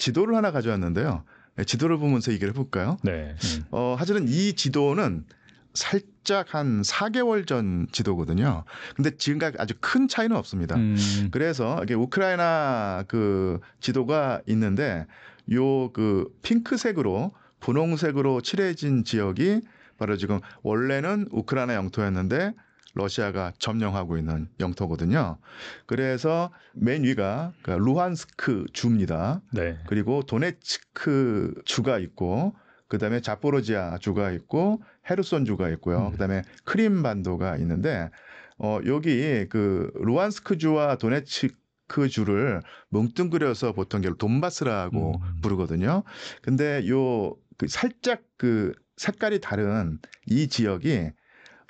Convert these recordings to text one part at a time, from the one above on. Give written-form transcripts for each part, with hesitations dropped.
지도를 하나 가져왔는데요. 지도를 보면서 얘기를 해볼까요? 네. 사실은 이 지도는 살짝 한 4개월 전 지도거든요. 근데 지금까지 아주 큰 차이는 없습니다. 그래서 이게 우크라이나 그 지도가 있는데 요 그 핑크색으로 분홍색으로 칠해진 지역이 바로 지금 원래는 우크라이나 영토였는데 러시아가 점령하고 있는 영토거든요. 그래서 맨 위가 루한스크 주입니다. 네. 그리고 도네츠크 주가 있고 그다음에 자포로지아 주가 있고 헤르손 주가 있고요. 그다음에 크림 반도가 있는데 여기 그 루한스크 주와 도네츠크 주를 뭉뚱그려서 보통 돈바스라고 부르거든요. 근데 그 살짝 그 색깔이 다른 이 지역이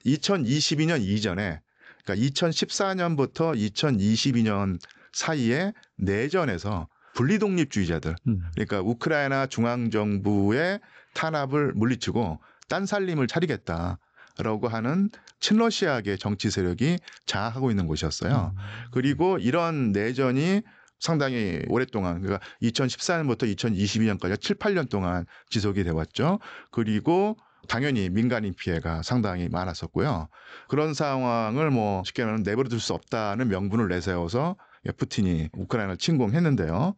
2022년 이전에 그러니까 2014년부터 2022년 사이에 내전에서 분리독립주의자들 그러니까 우크라이나 중앙정부의 탄압을 물리치고 딴살림을 차리겠다라고 하는 친러시아계 정치 세력이 장악하고 있는 곳이었어요. 그리고 이런 내전이 상당히 오랫동안 그러니까 2014년부터 2022년까지 7, 8년 동안 지속이 돼 왔죠. 그리고 당연히 민간인 피해가 상당히 많았었고요. 그런 상황을 뭐 쉽게 말하면 내버려둘 수 없다는 명분을 내세워서 푸틴이 우크라이나를 침공했는데요.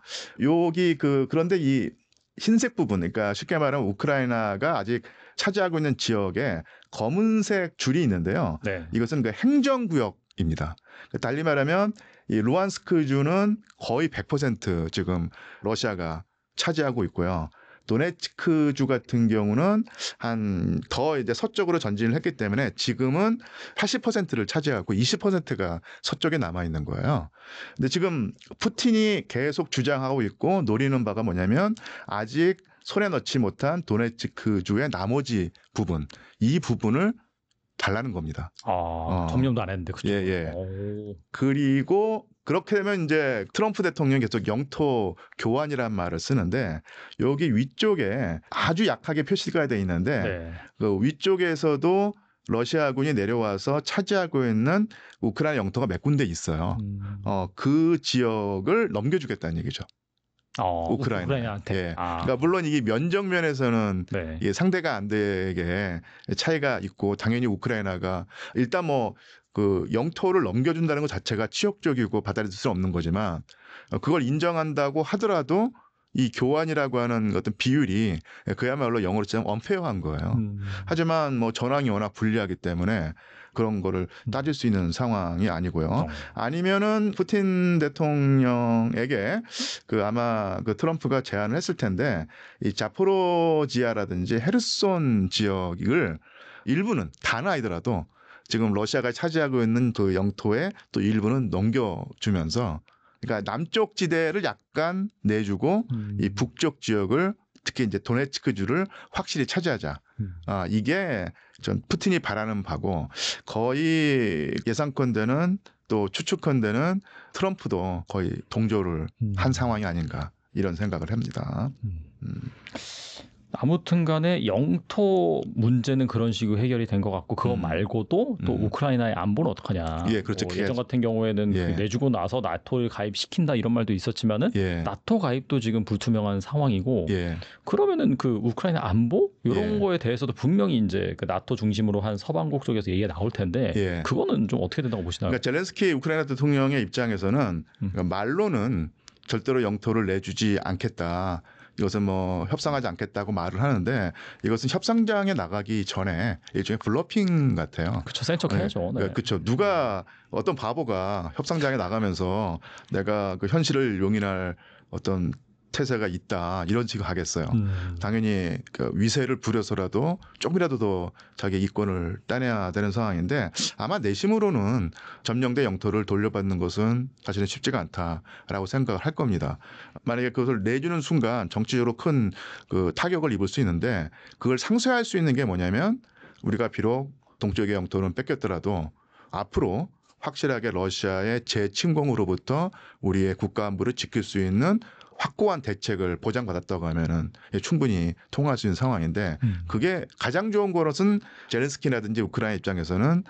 그런데 이 흰색 부분, 그러니까 쉽게 말하면 우크라이나가 아직 차지하고 있는 지역에 검은색 줄이 있는데요. 네. 이것은 그 행정구역입니다. 달리 말하면 이 루한스크 주는 거의 100% 지금 러시아가 차지하고 있고요. 도네츠크 주 같은 경우는 더 이제 서쪽으로 전진을 했기 때문에 지금은 80%를 차지하고 20%가 서쪽에 남아 있는 거예요. 근데 지금 푸틴이 계속 주장하고 있고 노리는 바가 뭐냐면 아직 손에 넣지 못한 도네츠크 주의 나머지 부분, 이 부분을 달라는 겁니다. 점령도 안 했는데 그렇죠. 예. 그리고 그렇게 되면 이제 트럼프 대통령이 계속 영토 교환이라는 말을 쓰는데 여기 위쪽에 아주 약하게 표시가 돼 있는데 네. 그 위쪽에서도 러시아군이 내려와서 차지하고 있는 우크라이나 영토가 몇 군데 있어요. 그 지역을 넘겨주겠다는 얘기죠. 우크라이나한테. 예. 그러니까 물론 이게 면적면에서는 네. 이게 상대가 안 되게 차이가 있고 당연히 우크라이나가 일단 뭐 그 영토를 넘겨준다는 것 자체가 치욕적이고 받아들일 수 없는 거지만 그걸 인정한다고 하더라도 이 교환이라고 하는 어떤 비율이 그야말로 영어로 치면 언페어한 거예요. 하지만 뭐 전황이 워낙 불리하기 때문에 그런 거를 따질 수 있는 상황이 아니고요. 아니면은 푸틴 대통령에게 아마 트럼프가 제안을 했을 텐데 이 자포로지아라든지 헤르손 지역을 일부는 다는 아니더라도 지금 러시아가 차지하고 있는 그 영토에 또 일부는 넘겨주면서 그러니까 남쪽 지대를 약간 내주고 이 북쪽 지역을 특히 이제 도네츠크 주를 확실히 차지하자. 이게 전 푸틴이 바라는 바고 거의 예상컨대는 또 추측컨대는 트럼프도 거의 동조를 한 상황이 아닌가 이런 생각을 합니다. 아무튼 간에 영토 문제는 그런 식으로 해결이 된 것 같고 그거 말고도 또 우크라이나의 안보는 어떡하냐. 예, 그렇죠. 예전 같은 경우에는 예. 내주고 나서 나토를 가입시킨다 이런 말도 있었지만은 예. 나토 가입도 지금 불투명한 상황이고 예. 그러면은 그 우크라이나 안보 이런 예. 거에 대해서도 분명히 이제 그 나토 중심으로 한 서방국 쪽에서 얘기가 나올 텐데 예. 그거는 좀 어떻게 된다고 보시나요? 그러니까 젤렌스키 우크라이나 대통령의 입장에서는 그러니까 말로는 절대로 영토를 내주지 않겠다. 이것은 뭐 협상하지 않겠다고 말을 하는데 이것은 협상장에 나가기 전에 일종의 블러핑 같아요. 그렇죠. 센 척해야죠. 네. 그렇죠. 누가 어떤 바보가 협상장에 나가면서 내가 그 현실을 용인할 어떤 태세가 있다 이런 식으로 하겠어요. 당연히 그 위세를 부려서라도 조금이라도 더 자기 이권을 따내야 되는 상황인데 아마 내심으로는 점령된 영토를 돌려받는 것은 사실은 쉽지가 않다라고 생각을 할 겁니다. 만약에 그것을 내주는 순간 정치적으로 큰 그 타격을 입을 수 있는데 그걸 상쇄할 수 있는 게 뭐냐면 우리가 비록 동쪽의 영토는 뺏겼더라도 앞으로 확실하게 러시아의 재침공으로부터 우리의 국가 안보를 지킬 수 있는 확고한 대책을 보장받았다고 하면은 충분히 통할 수 있는 상황인데 그게 가장 좋은 것은 젤렌스키라든지 우크라이나 입장에서는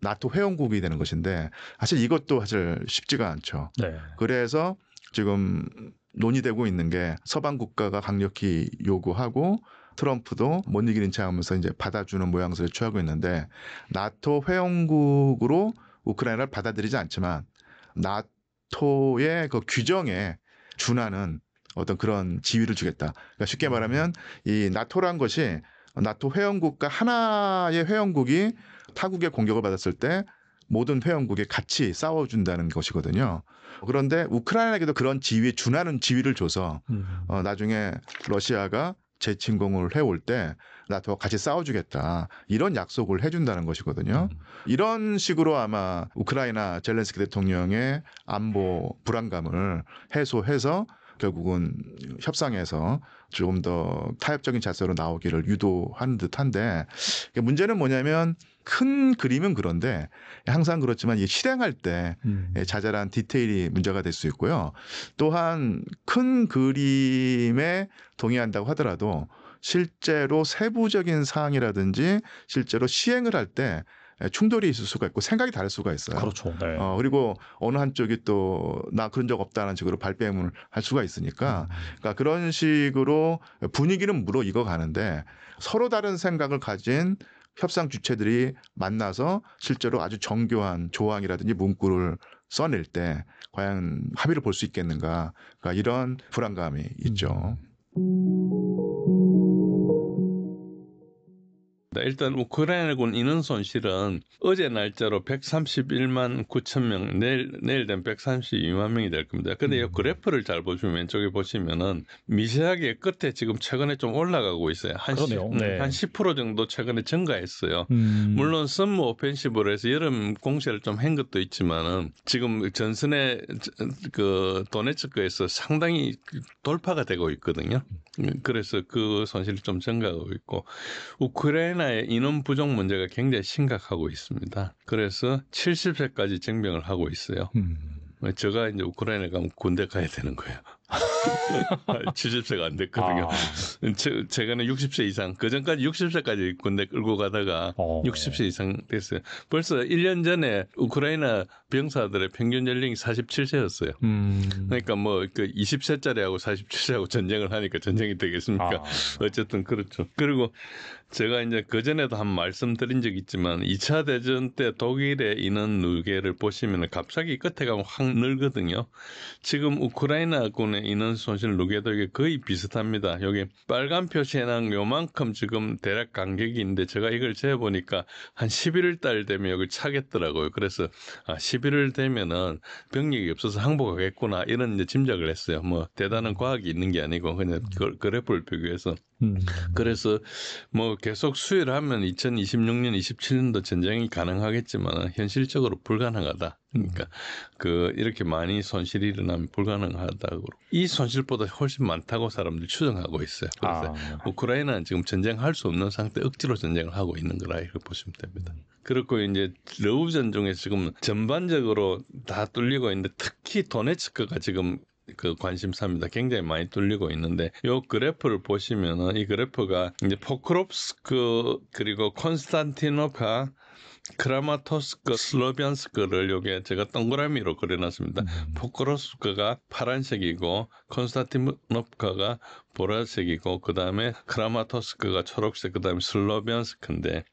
나토 회원국이 되는 것인데 사실 이것도 사실 쉽지가 않죠. 네. 그래서 지금 논의되고 있는 게 서방 국가가 강력히 요구하고 트럼프도 못 이기는 체하면서 이제 받아주는 모양새를 취하고 있는데 나토 회원국으로 우크라이나를 받아들이지 않지만 나토의 그 규정에 준하는 어떤 그런 지위를 주겠다. 그러니까 쉽게 말하면 이 나토란 것이 나토 회원국과 하나의 회원국이 타국의 공격을 받았을 때 모든 회원국이 같이 싸워준다는 것이거든요. 그런데 우크라이나에게도 그런 지위에 준하는 지위를 줘서 나중에 러시아가 재침공을 해올 때 나토와 같이 싸워주겠다 이런 약속을 해준다는 것이거든요. 이런 식으로 아마 우크라이나 젤렌스키 대통령의 안보 불안감을 해소해서 결국은 협상에서 조금 더 타협적인 자세로 나오기를 유도하는 듯한데 문제는 뭐냐면 큰 그림은 그런데 항상 그렇지만 이 실행할 때 자잘한 디테일이 문제가 될 수 있고요. 또한 큰 그림에 동의한다고 하더라도 실제로 세부적인 사항이라든지 실제로 시행을 할 때 충돌이 있을 수가 있고 생각이 다를 수가 있어요. 그렇죠. 네. 그리고 어느 한쪽이 또 나 그런 적 없다는 식으로 발뺌을 할 수가 있으니까 그러니까 그런 식으로 분위기는 무르익어 가는데 서로 다른 생각을 가진 협상 주체들이 만나서 실제로 아주 정교한 조항이라든지 문구를 써낼 때 과연 합의를 볼 수 있겠는가 그러니까 이런 불안감이 있죠. 일단 우크라이나군 인원 손실은 어제 날짜로 131만 9천 명, 내일 되면 132만 명이 될 겁니다. 근데 이 그래프를 잘 보시면 왼쪽에 보시면은 미세하게 끝에 지금 최근에 좀 올라가고 있어요. 그러네요. 네. 한 10% 정도 최근에 증가했어요. 물론 썸머 오펜시브로 해서 여름 공세를 좀 한 것도 있지만은 지금 전선의 그 도네츠크에서 상당히 돌파가 되고 있거든요. 그래서 그 손실이 좀 증가하고 있고 우크라이나의 인원 부족 문제가 굉장히 심각하고 있습니다. 그래서 70세까지 징병을 하고 있어요. 제가 이제 우크라이나 가면 군대 가야 되는 거예요. 70세가 안 됐거든요. 최근에 60세 이상, 그 전까지 60세까지 군대 끌고 가다가 60세 이상 됐어요. 벌써 1년 전에 우크라이나 병사들의 평균 연령이 47세였어요. 그러니까 뭐 그 20세짜리하고 47세하고 전쟁을 하니까 전쟁이 되겠습니까? 어쨌든 그렇죠. 그리고 제가 이제 그전에도 한 말씀드린 적이 있지만 2차 대전 때 독일의 인원 누계를 보시면 갑자기 끝에 가면 확 늘거든요. 지금 우크라이나군의 인원 손실 누계도 이게 거의 비슷합니다. 여기 빨간 표시에는 요만큼 지금 대략 간격이 있는데 제가 이걸 재보니까 한 11월 달 되면 여기 차겠더라고요. 그래서 11월 되면은 병력이 없어서 항복하겠구나 이런 이제 짐작을 했어요. 뭐 대단한 과학이 있는 게 아니고 그냥 그래프를 비교해서. 그래서 뭐 계속 수혜를 하면 2026년, 27년도 전쟁이 가능하겠지만 현실적으로 불가능하다. 그러니까 이렇게 많이 손실이 일어나면 불가능하다고. 이 손실보다 훨씬 많다고 사람들이 추정하고 있어요. 그래서 우크라이나는 지금 전쟁할 수 없는 상태 억지로 전쟁을 하고 있는 거라 이렇게 보시면 됩니다. 그렇고 이제 러우전 중에 지금 전반적으로 다 뚫리고 있는데 특히 도네츠크가 지금 그 관심사입니다. 굉장히 많이 뚫리고 있는데 요 그래프를 보시면은 이 그래프가 이제 포크롭스크 그리고 콘스탄티노파 크라마토스크, 슬로비안스크를 요게 제가 동그라미로 그려놨습니다. 포크롭스크가 파란색이고 콘스탄티노프카가 보라색이고 그 다음에 크라마토스크가 초록색, 그 다음에 슬로비안스크인데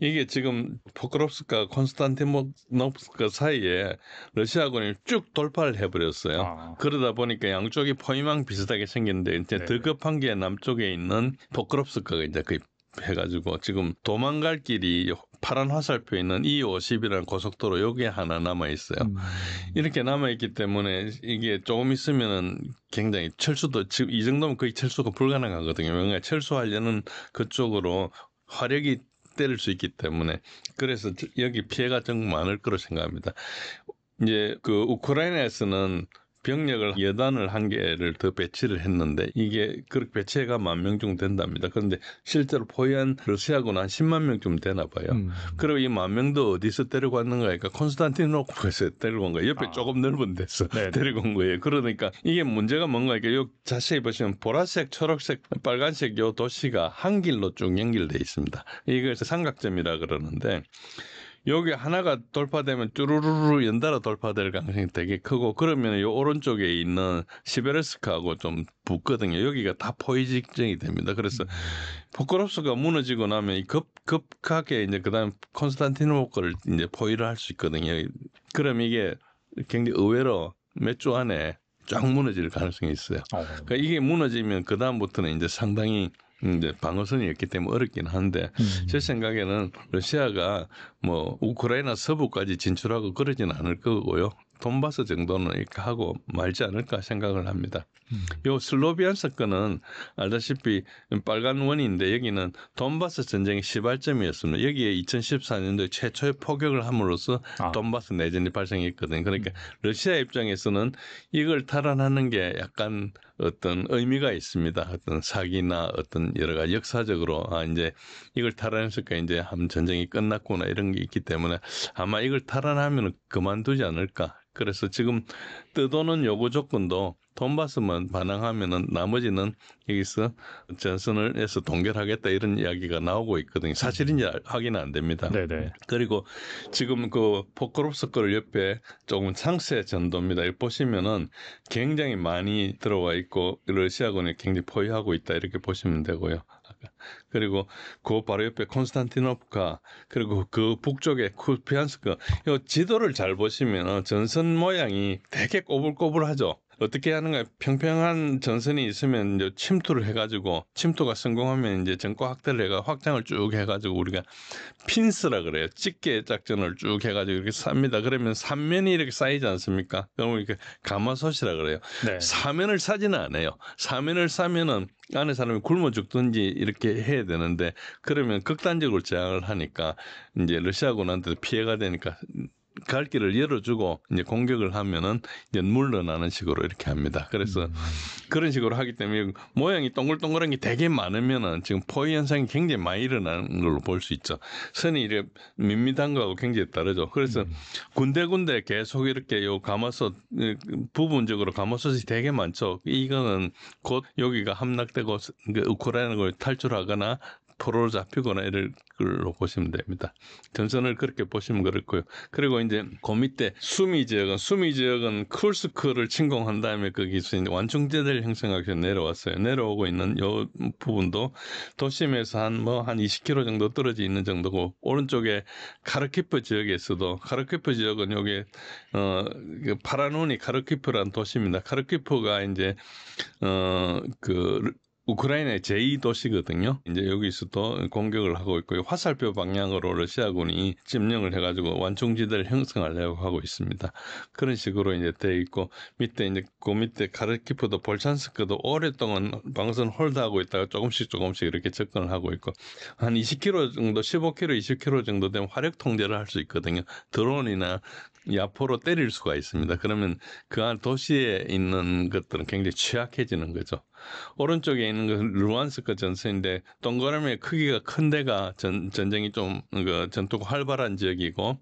이게 지금 포크롭스크와 콘스탄티노프카 사이에 러시아군이 쭉 돌파를 해버렸어요. 그러다 보니까 양쪽이 포위망 비슷하게 생겼는데 이제 더 급한 게 남쪽에 있는 포크롭스크가 이제 거의 해가지고 지금 도망갈 길이 파란 화살표 있는 E50이라는 고속도로 여기에 하나 남아 있어요. 이렇게 남아 있기 때문에 이게 조금 있으면은 굉장히 철수도 지금 이 정도면 거의 철수가 불가능하거든요. 왜냐하면 철수하려는 그쪽으로 화력이 때릴 수 있기 때문에 그래서 여기 피해가 정말 많을 거로 생각합니다. 이제 그 우크라이나에서는 병력을 여단을 한 개를 더 배치를 했는데 이게 그렇게 배치가 10,000명 정도 된답니다. 그런데 실제로 포위한 러시아군은 한 10만 명쯤 되나 봐요. 그리고 이 10,000명도 어디서 데리고 왔는가 하니까 콘스탄티노프에서 데리고 온 거예요. 옆에 조금 넓은 데서 데리고 온 거예요. 그러니까 이게 문제가 뭔가 이게 요 자세히 보시면 보라색, 초록색, 빨간색 요 도시가 한 길로 쭉 연결돼 있습니다. 이것을 삼각점이라 그러는데 여기 하나가 돌파되면 쭈루루루 연달아 돌파될 가능성이 되게 크고 그러면 요 오른쪽에 있는 시베르스크하고 좀 붙거든요. 여기가 다 포위 직전이 됩니다. 그래서 포크롭스크가 무너지고 나면 급하게 이제 그다음 콘스탄티노플을 이제 포위를 할 수 있거든요. 그럼 이게 굉장히 의외로 몇 주 안에 쫙 무너질 가능성이 있어요. 그러니까 이게 무너지면 그 다음부터는 이제 상당히 이제 방어선이 있기 때문에 어렵긴 한데 제 생각에는 러시아가 뭐 우크라이나 서부까지 진출하고 그러진 않을 거고요. 돈바스 정도는 이렇게 하고 말지 않을까 생각을 합니다. 요 슬로비안스 건은 알다시피 빨간 원인데 여기는 돈바스 전쟁의 시발점이었습니다. 여기에 2014년도에 최초의 포격을 함으로써 돈바스 내전이 발생했거든요. 그러니까 러시아 입장에서는 이걸 탈환하는 게 약간 어떤 의미가 있습니다. 어떤 사기나 어떤 여러 가지 역사적으로 이제 이걸 탈환했을까 이제 한 전쟁이 끝났구나 이런 게 있기 때문에 아마 이걸 탈환하면 그만두지 않을까. 그래서 지금 떠도는 요구 조건도 돈바스만 반항하면은 나머지는 여기서 전선을 해서 동결하겠다 이런 이야기가 나오고 있거든요. 사실인지 확인은 안 됩니다. 네네. 그리고 지금 그 포크롭스 거를 옆에 조금 상세 전도입니다. 여기 보시면은 굉장히 많이 들어와 있고 러시아군이 굉장히 포위하고 있다 이렇게 보시면 되고요. 그리고 그 바로 옆에 콘스탄티노프카 그리고 그 북쪽에 쿠피안스크 이 지도를 잘 보시면 전선 모양이 되게 꼬불꼬불하죠. 어떻게 하는가 평평한 전선이 있으면 이제 침투를 해가지고 침투가 성공하면 이제 전과 확대를 해가 확장을 쭉 해가지고 우리가 핀스라 그래요. 집게 작전을 쭉 해가지고 이렇게 쌉니다. 그러면 삼면이 이렇게 쌓이지 않습니까? 그러면 이렇게 가마솥이라 그래요. 네. 사면을 싸지는 않아요. 사면을 싸면은 안에 사람이 굶어 죽든지 이렇게 해야 되는데 그러면 극단적으로 제한을 하니까 이제 러시아군한테 피해가 되니까 갈 길을 열어주고 이제 공격을 하면은 이제 물러나는 식으로 이렇게 합니다. 그래서 그런 식으로 하기 때문에 모양이 동글동글한 게 되게 많으면은 지금 포위 현상이 굉장히 많이 일어나는 걸로 볼 수 있죠. 선이 이렇게 밋밋한 거하고 굉장히 다르죠. 그래서 군데군데 계속 이렇게 요 가마솥 부분적으로 가마솥이 되게 많죠. 이거는 곧 여기가 함락되고 우크라이나가 탈출하거나 포로로 잡히거나 이럴 걸로 보시면 됩니다. 전선을 그렇게 보시면 그렇고요. 그리고 이제 그 밑에 수미 지역은 쿠르스크를 침공한 다음에 거기서 이제 완충지대를 형성하기 위해서 내려왔어요. 내려오고 있는 요 부분도 도심에서 한 20km 정도 떨어져 있는 정도고 오른쪽에 카르키프 지역에서도 카르키프 지역은 여기 파라노니 카르키프라는 도시입니다. 카르키프가 이제 우크라이나의 제2도시거든요. 이제 여기서도 공격을 하고 있고요. 화살표 방향으로 러시아군이 점령을 해가지고 완충지대를 형성하려고 하고 있습니다. 그런 식으로 이제 돼 있고 밑에 이제 그 밑에 카르키프도 볼찬스크도 오랫동안 방어선 홀드하고 있다가 조금씩 이렇게 접근을 하고 있고 한 20km 정도, 15km, 20km 정도 되면 화력 통제를 할 수 있거든요. 드론이나 야포로 때릴 수가 있습니다. 그러면 그 안 도시에 있는 것들은 굉장히 취약해지는 거죠. 오른쪽에 있는 것은 루안스크 전선인데 동그라미의 크기가 큰 데가 전쟁이 좀 전투가 활발한 지역이고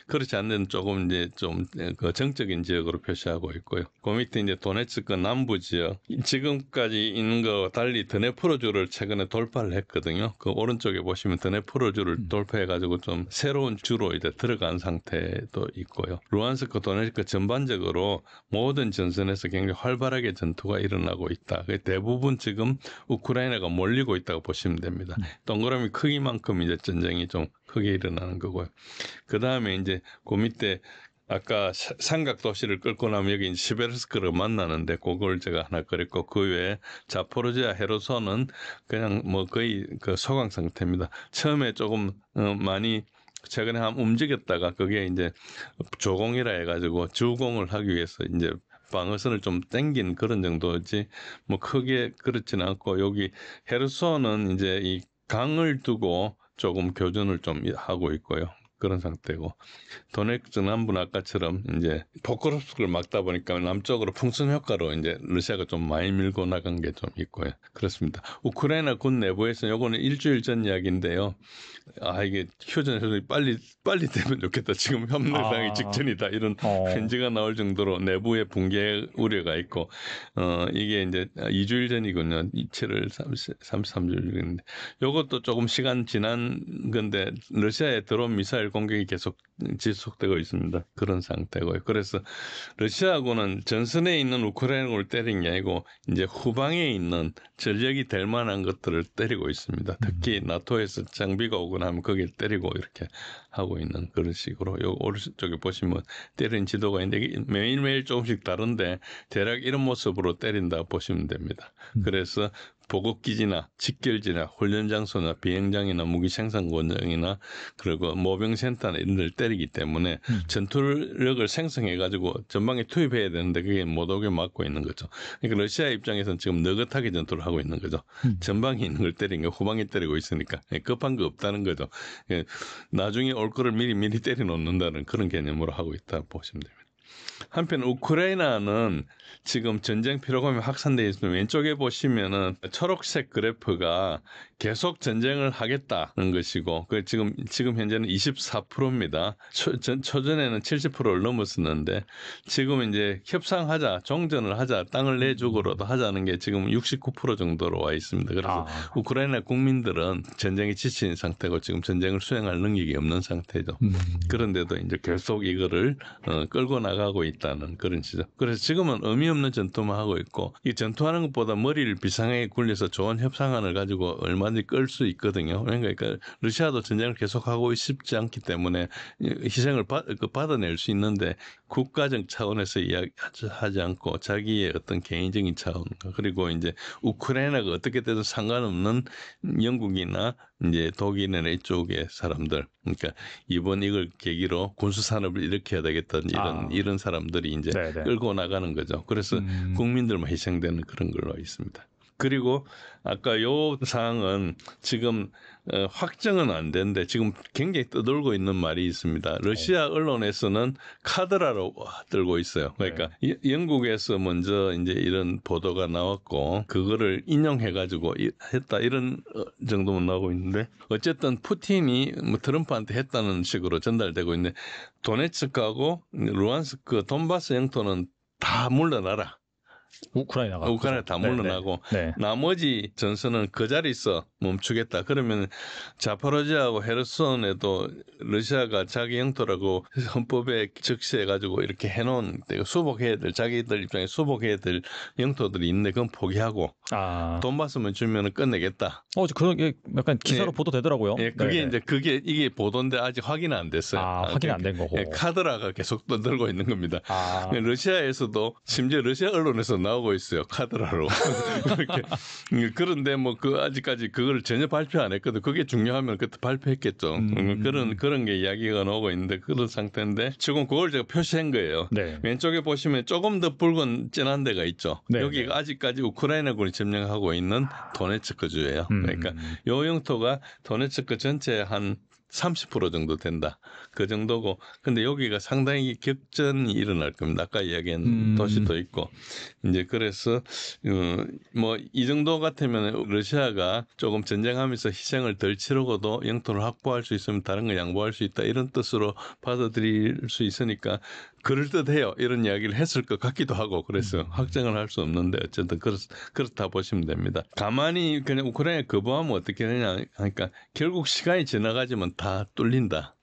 그렇지 않는 데는 조금 이제 좀 그 정적인 지역으로 표시하고 있고요. 그 밑에 이제 도네츠크 남부 지역 지금까지 있는 거와 달리 드네프로주를 최근에 돌파를 했거든요. 그 오른쪽에 보시면 드네프로주를 돌파해가지고 좀 새로운 주로 이제 들어간 상태도 있고요. 루안스크, 도네츠크 전반적으로 모든 전선에서 굉장히 활발하게 전투가 일어나고 있다. 대부분 지금 우크라이나가 몰리고 있다고 보시면 됩니다. 동그라미 크기만큼 이제 전쟁이 좀 크게 일어나는 거고요. 그 다음에 이제 그 밑에 아까 삼각 도시를 끌고 나면 여기 시베르스크를 만나는데 그걸 제가 하나 그렸고 그 외에 자포로지아 헤르손은 그냥 뭐 거의 그 소강 상태입니다. 처음에 조금 많이 최근에 한번 움직였다가 그게 이제 조공이라 해가지고 주공을 하기 위해서 이제 방어선을 좀 땡긴 그런 정도지 뭐 크게 그렇지는 않고 여기 헤르손은 이제 이 강을 두고 조금 교전을 좀 하고 있고요. 그런 상태고 도네츠 남부는 아까처럼 이제 포크롭스크를 막다 보니까 남쪽으로 풍선 효과로 이제 러시아가 좀 많이 밀고 나간 게 좀 있고요. 그렇습니다. 우크라이나 군 내부에서는 요거는 일주일 전 이야기인데요. 이게 휴전이 빨리 되면 좋겠다. 지금 협력당이 직전이다. 이런 편지가 나올 정도로 내부에 붕괴 우려가 있고 이게 이제 2주일 전이군요. 7월 33일인데 요것도 조금 시간 지난 건데 러시아의 드론 미사일 미사일 공격이 계속 지속되고 있습니다. 그런 상태고요. 그래서 러시아군은 전선에 있는 우크라이나군을 때린 게 아니고 이제 후방에 있는 전력이 될 만한 것들을 때리고 있습니다. 특히 나토에서 장비가 오거나 하면 거기를 때리고 이렇게 하고 있는 그런 식으로 요 오른쪽에 보시면 때린 지도가 있는데 매일매일 조금씩 다른데 대략 이런 모습으로 때린다 보시면 됩니다. 그래서 보급기지나 직결지나 훈련 장소나 비행장이나 무기 생산 공장이나 그리고 모병센터나 이런 데를 때리기 때문에 전투력을 생성해 가지고 전방에 투입해야 되는데 그게 못 오게 막고 있는 거죠. 그러니까 러시아 입장에서는 지금 느긋하게 전투를 하고 있는 거죠. 전방에 있는 걸 때린 거 후방에 때리고 있으니까 급한 거 없다는 거죠. 나중에 올 거를 미리 때려 놓는다는 그런 개념으로 하고 있다 보시면 됩니다. 한편 우크라이나는 지금 전쟁 피로감이 확산되어 있습니다. 왼쪽에 보시면은 초록색 그래프가 계속 전쟁을 하겠다는 것이고, 그 지금 현재는 24%입니다. 초전에는 70%를 넘었었는데, 지금 이제 협상하자, 종전을 하자, 땅을 내주고라도 하자는 게 지금 69% 정도로 와 있습니다. 그래서 우크라이나 국민들은 전쟁에 지친 상태고 지금 전쟁을 수행할 능력이 없는 상태죠. 그런데도 이제 계속 이거를 끌고 나가고 있다는 그런 시죠. 그래서 지금은 의미 없는 전투만 하고 있고, 이 전투하는 것보다 머리를 비상하게 굴려서 좋은 협상안을 가지고 얼마든지 끌 수 있거든요. 그러니까 러시아도 전쟁을 계속하고 싶지 않기 때문에 희생을 받아낼 수 있는데 국가적 차원에서 이야기하지 않고 자기의 어떤 개인적인 차원, 그리고 이제 우크라이나가 어떻게 돼도 상관없는 영국이나 이제 독일이나 이쪽의 사람들, 그러니까 이번 이걸 계기로 군수 산업을 일으켜야 되겠다는 이런 사람들이 이제 네네. 끌고 나가는 거죠. 그래서 국민들만 희생되는 그런 걸로 있습니다. 그리고 아까 요 사항은 지금 확정은 안 되는데 지금 굉장히 떠돌고 있는 말이 있습니다. 러시아 언론에서는 카드라로 들고 있어요. 그러니까 영국에서 먼저 이제 이런 보도가 나왔고 그거를 인용해 가지고 했다 이런 정도만 나오고 있는데, 어쨌든 푸틴이 뭐 트럼프한테 했다는 식으로 전달되고 있는데, 도네츠크하고 루안스크 돈바스 영토는 다 물러나라. 우크라이나가 다 물러나고 나머지 전선은 그 자리에서 멈추겠다. 그러면 자포로지아하고 헤르손에도 러시아가 자기 영토라고 헌법에 적시해가지고 이렇게 해놓은 수복해야 될, 자기들 입장에 수복해야 될 영토들이 있는데 그건 포기하고 돈바스만 주면은 끝내겠다. 그런 게 약간 기사로 보도되더라고요. 그게 이제 이게 보도인데 아직 확인은 안 됐어요. 확인 안 된 거고. 카드라가 계속 떠들고 있는 겁니다. 러시아에서도 심지어 러시아 언론에서 나오고 있어요. 카드라로. 그런데 뭐 아직까지 그걸 전혀 발표 안 했거든. 그게 중요하면 그때 발표했겠죠. 그런 게 이야기가 나오고 있는데 그런 상태인데 지금 그걸 제가 표시한 거예요. 왼쪽에 보시면 조금 더 붉은 진한 데가 있죠. 여기가 아직까지 우크라이나군이 점령하고 있는 도네츠크 주예요. 그러니까 요 영토가 도네츠크 전체의 한 30% 정도 된다. 그 정도고. 근데 여기가 상당히 격전이 일어날 겁니다. 아까 이야기한 도시도 있고. 이제 그래서 뭐 이 정도 같으면 러시아가 조금 전쟁하면서 희생을 덜 치르고도 영토를 확보할 수 있으면 다른 걸 양보할 수 있다. 이런 뜻으로 받아들일 수 있으니까 그럴듯해요. 이런 이야기를 했을 것 같기도 하고, 그래서 확정을 할 수 없는데 어쨌든 그렇다 보시면 됩니다. 가만히 그냥 우크라이나 거부하면 어떻게 되냐 하니까 결국 시간이 지나가지만 다 뚫린다.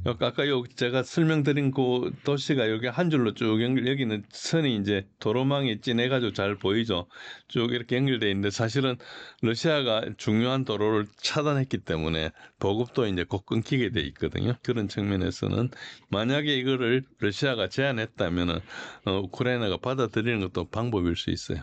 아까 제가 설명드린 그 도시가 여기 한 줄로 쭉 여기는 선이 이제 도로망이 진해가지고 잘 보이죠. 쭉 이렇게 연결돼 있는데 사실은 러시아가 중요한 도로를 차단했기 때문에 보급도 이제 곧 끊기게 돼 있거든요. 그런 측면에서는 만약에 이거를 러시아가 제안했다면은 우크라이나가 받아들이는 것도 방법일 수 있어요.